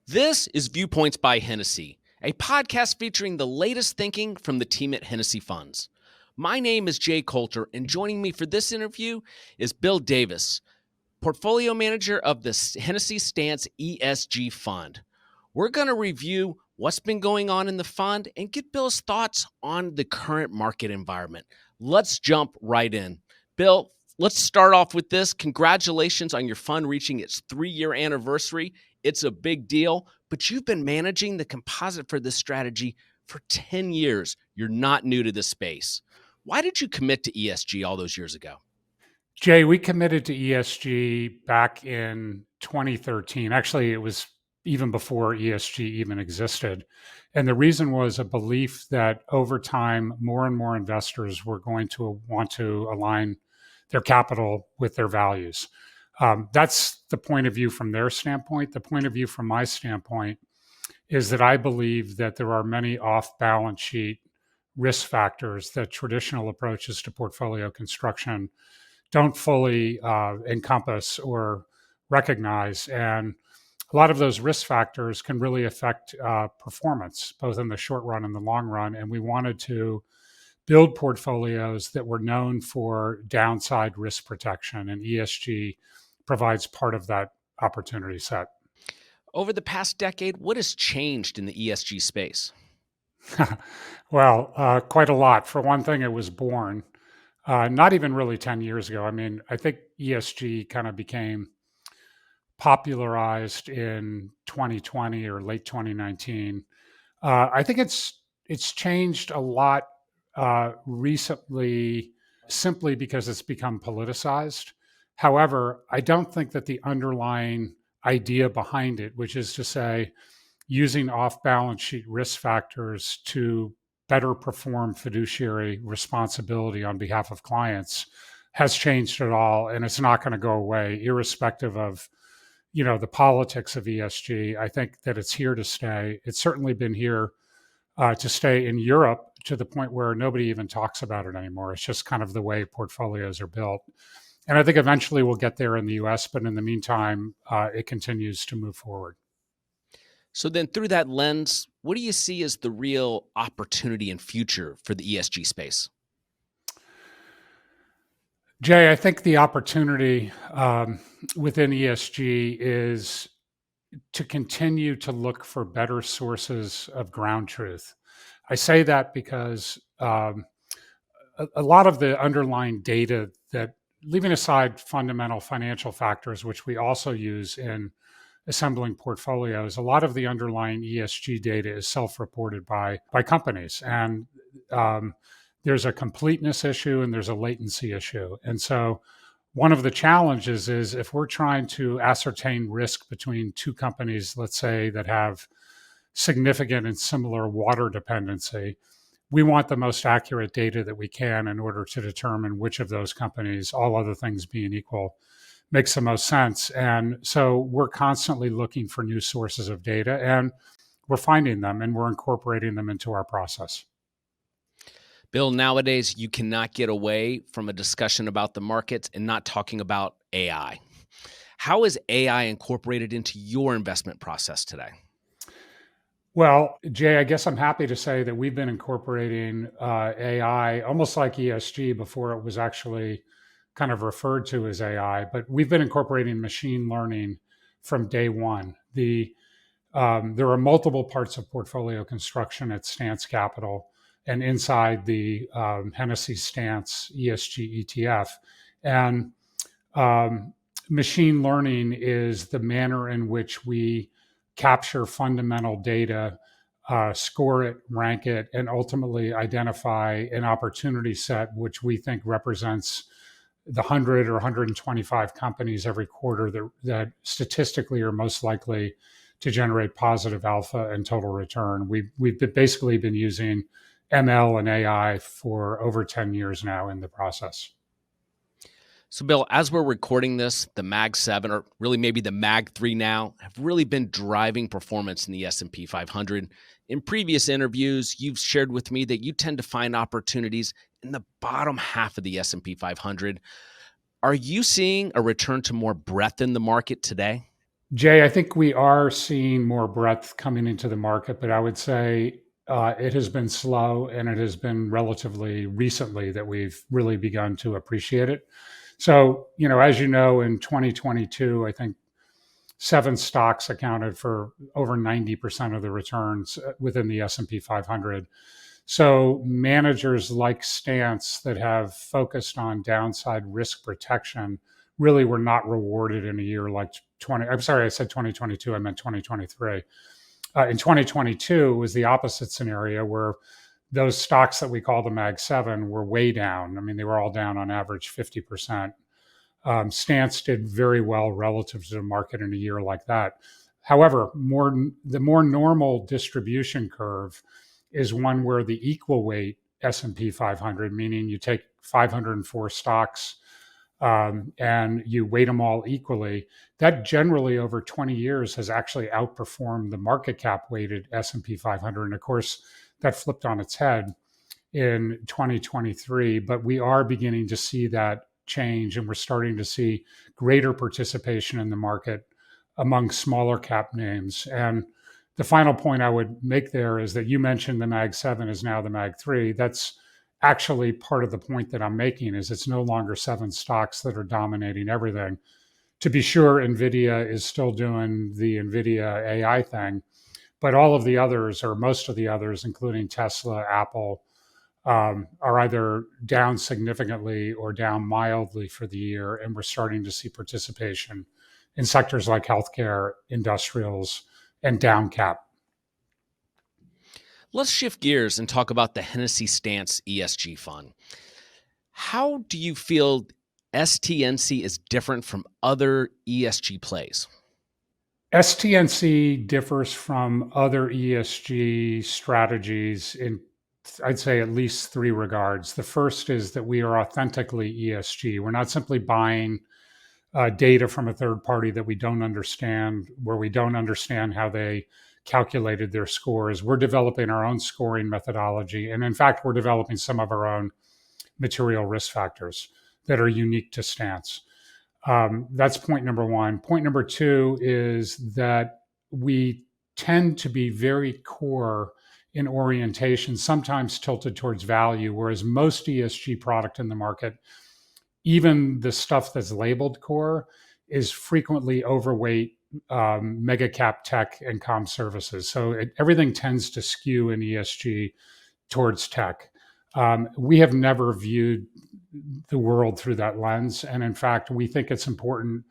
This is Viewpoints by Hennessy, a podcast featuring the latest thinking from the team at Hennessy Funds. My name is Jay Coulter, and joining me for this interview is Bill Davis, portfolio manager of the Hennessy Stance ESG Fund. We're going to review what's been going on in the fund and get Bill's thoughts on the current market environment. Let's jump right in. Bill, let's start off with this. Congratulations on your fund reaching its 3-year anniversary. It's a big deal, but you've been managing the composite for this strategy for 10 years. You're not new to this space. Why did you commit to ESG all those years ago? Jay, we committed to ESG back in 2013. Actually, it was even before ESG even existed. And the reason was a belief that over time, more and more investors were going to want to align their capital with their values. That's the point of view from their standpoint. The point of view from my standpoint is that I believe that there are many off-balance sheet risk factors that traditional approaches to portfolio construction don't fully encompass or recognize. And a lot of those risk factors can really affect performance, both in the short run and the long run. And we wanted to build portfolios that were known for downside risk protection, and ESG provides part of that opportunity set. Over the past decade, what has changed in the ESG space? Well, quite a lot. For one thing, it was born not even really 10 years ago. I mean, I think ESG kind of became popularized in 2020 or late 2019. I think it's changed a lot recently simply because it's become politicized. However, I don't think that the underlying idea behind it, which is to say using off-balance sheet risk factors to better perform fiduciary responsibility on behalf of clients, has changed at all, and it's not going to go away, irrespective of the politics of ESG. I think that it's here to stay. It's certainly been here to stay in Europe to the point where nobody even talks about it anymore. It's just kind of the way portfolios are built. And I think eventually we'll get there in the US, but in the meantime, it continues to move forward. So then through that lens, what do you see as the real opportunity and future for the ESG space? Jay, I think the opportunity within ESG is to continue to look for better sources of ground truth. I say that because a lot of the underlying data that, leaving aside fundamental financial factors, which we also use in assembling portfolios, a lot of the underlying ESG data is self-reported by companies. And there's a completeness issue and there's a latency issue. And so one of the challenges is if we're trying to ascertain risk between two companies, let's say, that have significant and similar water dependency, we want the most accurate data that we can in order to determine which of those companies, all other things being equal, makes the most sense. And so we're constantly looking for new sources of data, and we're finding them and we're incorporating them into our process. Bill, nowadays you cannot get away from a discussion about the markets and not talking about AI. How is AI incorporated into your investment process today? Well, Jay, I guess I'm happy to say that we've been incorporating AI almost like ESG before it was actually kind of referred to as AI, but we've been incorporating machine learning from day one. There are multiple parts of portfolio construction at Stance Capital and inside the Hennessy Stance ESG ETF. And machine learning is the manner in which we capture fundamental data, score it, rank it, and ultimately identify an opportunity set which we think represents the 100 or 125 companies every quarter that statistically are most likely to generate positive alpha and total return. We've basically been using ML and AI for over 10 years now in the process. So, Bill, as we're recording this, the Mag 7, or really maybe the Mag 3 now, have really been driving performance in the S&P 500. In previous interviews, you've shared with me that you tend to find opportunities in the bottom half of the S&P 500. Are you seeing a return to more breadth in the market today? Jay, I think we are seeing more breadth coming into the market, but I would say it has been slow and it has been relatively recently that we've really begun to appreciate it. So, as you know, in 2022, I think seven stocks accounted for over 90% of the returns within the S&P 500. So managers like Stance that have focused on downside risk protection really were not rewarded in a year like 20. I'm sorry, I said 2022. I meant 2023. In 2022 was the opposite scenario where those stocks that we call the Mag 7 were way down. I mean, they were all down on average 50%. Stance did very well relative to the market in a year like that. However, the more normal distribution curve is one where the equal weight S&P 500, meaning you take 504 stocks and you weight them all equally, that generally over 20 years has actually outperformed the market cap weighted S&P 500. And of course, that flipped on its head in 2023, but we are beginning to see that change and we're starting to see greater participation in the market among smaller cap names. And the final point I would make there is that you mentioned the Mag 7 is now the Mag 3. That's actually part of the point that I'm making is it's no longer seven stocks that are dominating everything. To be sure, NVIDIA is still doing the NVIDIA AI thing, but all of the others, or most of the others, including Tesla, Apple, are either down significantly or down mildly for the year. And we're starting to see participation in sectors like healthcare, industrials, and down cap. Let's shift gears and talk about the Hennessy Stance ESG Fund. How do you feel STNC is different from other ESG plays? STNC differs from other ESG strategies in, I'd say, at least three regards. The first is that we are authentically ESG. We're not simply buying data from a third party that we don't understand, where we don't understand how they calculated their scores. We're developing our own scoring methodology. And in fact, we're developing some of our own material risk factors that are unique to Stance. That's point number one. Point number two is that we tend to be very core in orientation, sometimes tilted towards value, whereas most ESG product in the market, even the stuff that's labeled core, is frequently overweight mega cap tech and comm services. So everything tends to skew in ESG towards tech. We have never viewed the world through that lens. And in fact, we think it's important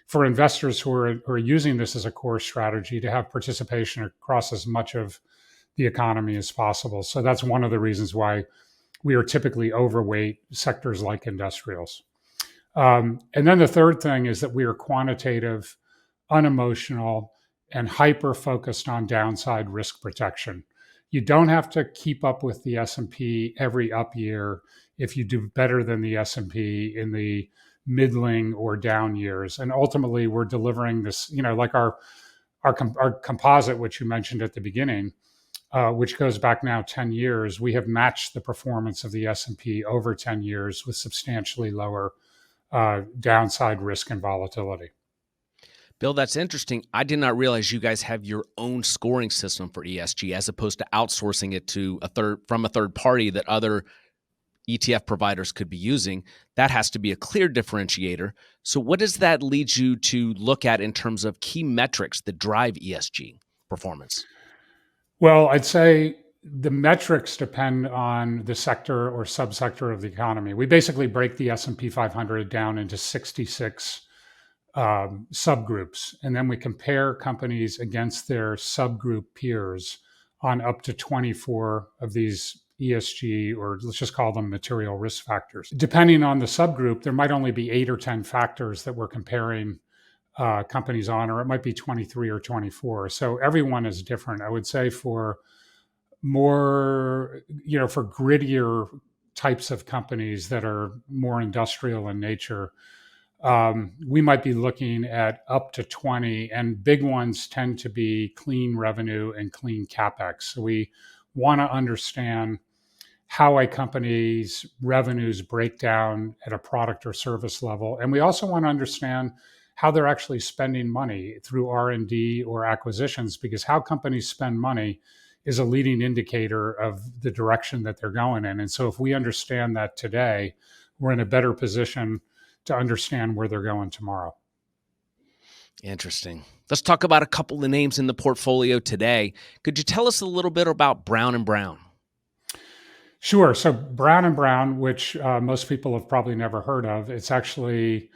for investors who are using this as a core strategy to have participation across as much of the economy as possible. So that's one of the reasons why we are typically overweight sectors like industrials. And then the third thing is that we are quantitative, unemotional, and hyper focused on downside risk protection. You don't have to keep up with the S&P every up year if you do better than the S&P in the middling or down years. And ultimately, we're delivering this, like our composite, which you mentioned at the beginning, which goes back now 10 years. We have matched the performance of the S&P over 10 years with substantially lower downside risk and volatility. Bill, that's interesting. I did not realize you guys have your own scoring system for ESG as opposed to outsourcing it to from a third party that other ETF providers could be using. That has to be a clear differentiator. So what does that lead you to look at in terms of key metrics that drive ESG performance? Well, I'd say the metrics depend on the sector or subsector of the economy. We basically break the S&P 500 down into 66 subgroups, and then we compare companies against their subgroup peers on up to 24 of these ESG, or let's just call them material risk factors. Depending on the subgroup, there might only be 8 or 10 factors that we're comparing companies on, or it might be 23 or 24. So everyone is different. I would say for more, for grittier types of companies that are more industrial in nature, we might be looking at up to 20, and big ones tend to be clean revenue and clean capex. So we want to understand how a company's revenues break down at a product or service level, and we also want to understand how they're actually spending money through R&D or acquisitions, because how companies spend money is a leading indicator of the direction that they're going in. And so if we understand that today, we're in a better position to understand where they're going tomorrow. Interesting. Let's talk about a couple of names in the portfolio today. Could you tell us a little bit about Brown & Brown? Sure. So Brown & Brown, which most people have probably never heard of, it's actually,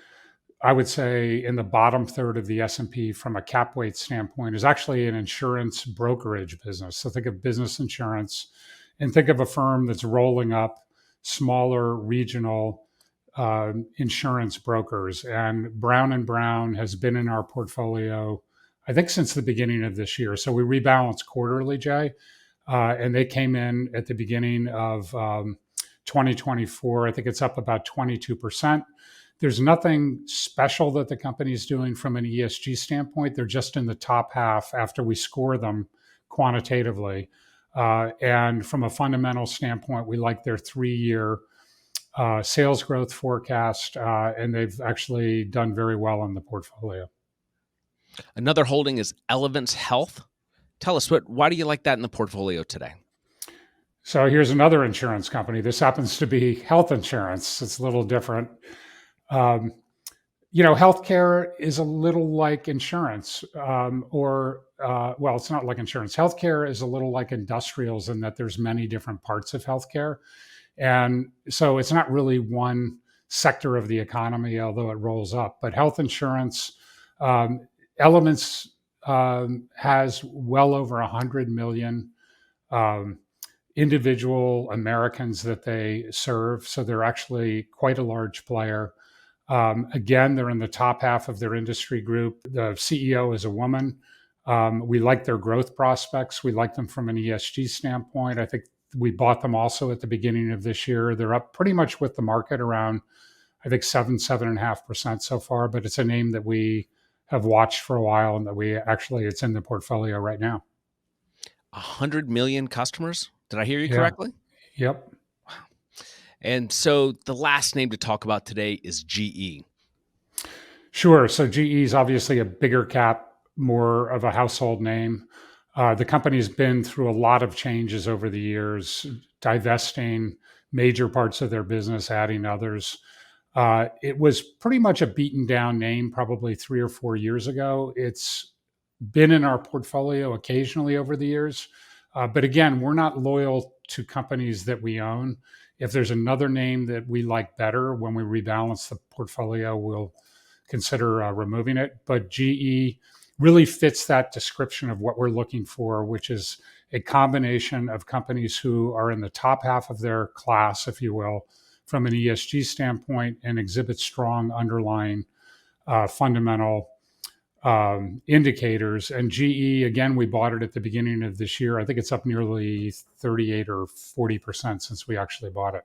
I would say, in the bottom third of the S&P from a cap weight standpoint, is actually an insurance brokerage business. So think of business insurance and think of a firm that's rolling up smaller regional insurance brokers. And Brown & Brown has been in our portfolio, I think, since the beginning of this year. So we rebalance quarterly, Jay. And they came in at the beginning of 2024. I think it's up about 22%. There's nothing special that the company is doing from an ESG standpoint. They're just in the top half after we score them quantitatively. And from a fundamental standpoint, we like their 3-year sales growth forecast, and they've actually done very well in the portfolio. Another holding is Elevance Health. Tell us, why do you like that in the portfolio today? So here's another insurance company. This happens to be health insurance. It's a little different. Healthcare is a little like insurance, well, it's not like insurance. Healthcare is a little like industrials in that there's many different parts of healthcare. And so it's not really one sector of the economy, although it rolls up. But health insurance, Elements has well over 100 million individual Americans that they serve. So they're actually quite a large player. Again, they're in the top half of their industry group. The CEO is a woman. We like their growth prospects. We like them from an ESG standpoint. I think we bought them also at the beginning of this year. They're up pretty much with the market around, I think, 7.5% so far, but it's a name that we have watched for a while and that it's in the portfolio right now. 100 million customers? Did I hear you Yeah. correctly? Yep. Wow. And so the last name to talk about today is GE. Sure. So GE is obviously a bigger cap, more of a household name. The company's been through a lot of changes over the years, divesting major parts of their business, adding others. It was pretty much a beaten down name probably 3 or 4 years ago. It's been in our portfolio occasionally over the years. But again, we're not loyal to companies that we own. If there's another name that we like better, when we rebalance the portfolio, we'll consider removing it. But GE really fits that description of what we're looking for, which is a combination of companies who are in the top half of their class, if you will, from an ESG standpoint, and exhibit strong underlying fundamental indicators. And GE, again, we bought it at the beginning of this year. I think it's up nearly 38 or 40% since we actually bought it.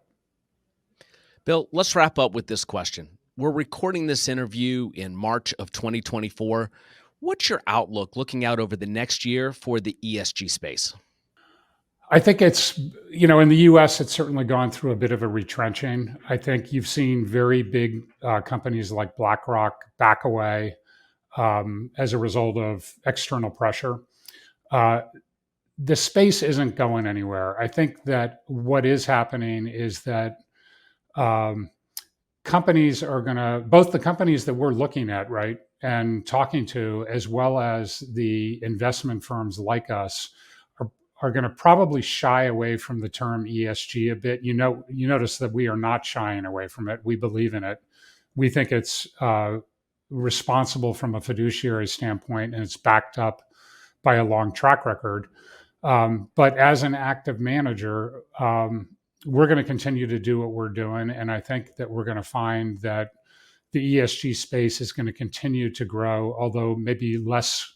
Bill, let's wrap up with this question. We're recording this interview in March of 2024. What's your outlook looking out over the next year for the ESG space? I think it's, in the US, it's certainly gone through a bit of a retrenching. I think you've seen very big companies like BlackRock back away as a result of external pressure. The space isn't going anywhere. I think that what is happening is that companies are both the companies that we're looking at, right, and talking to, as well as the investment firms like us, are going to probably shy away from the term ESG a bit. You notice that we are not shying away from it. We believe in it. We think it's responsible from a fiduciary standpoint, and it's backed up by a long track record. But as an active manager, we're going to continue to do what we're doing. And I think that we're going to find that the ESG space is going to continue to grow, although maybe less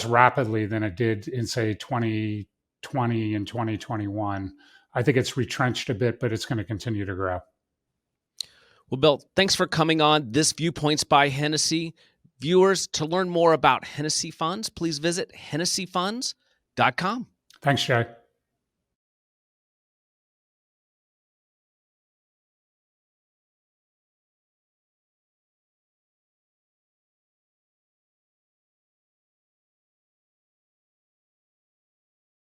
rapidly than it did in, say, 2020 and 2021. I think it's retrenched a bit, but it's going to continue to grow. Well, Bill, thanks for coming on this Viewpoints by Hennessy. Viewers, to learn more about Hennessy Funds, please visit hennessyfunds.com. Thanks, Jay.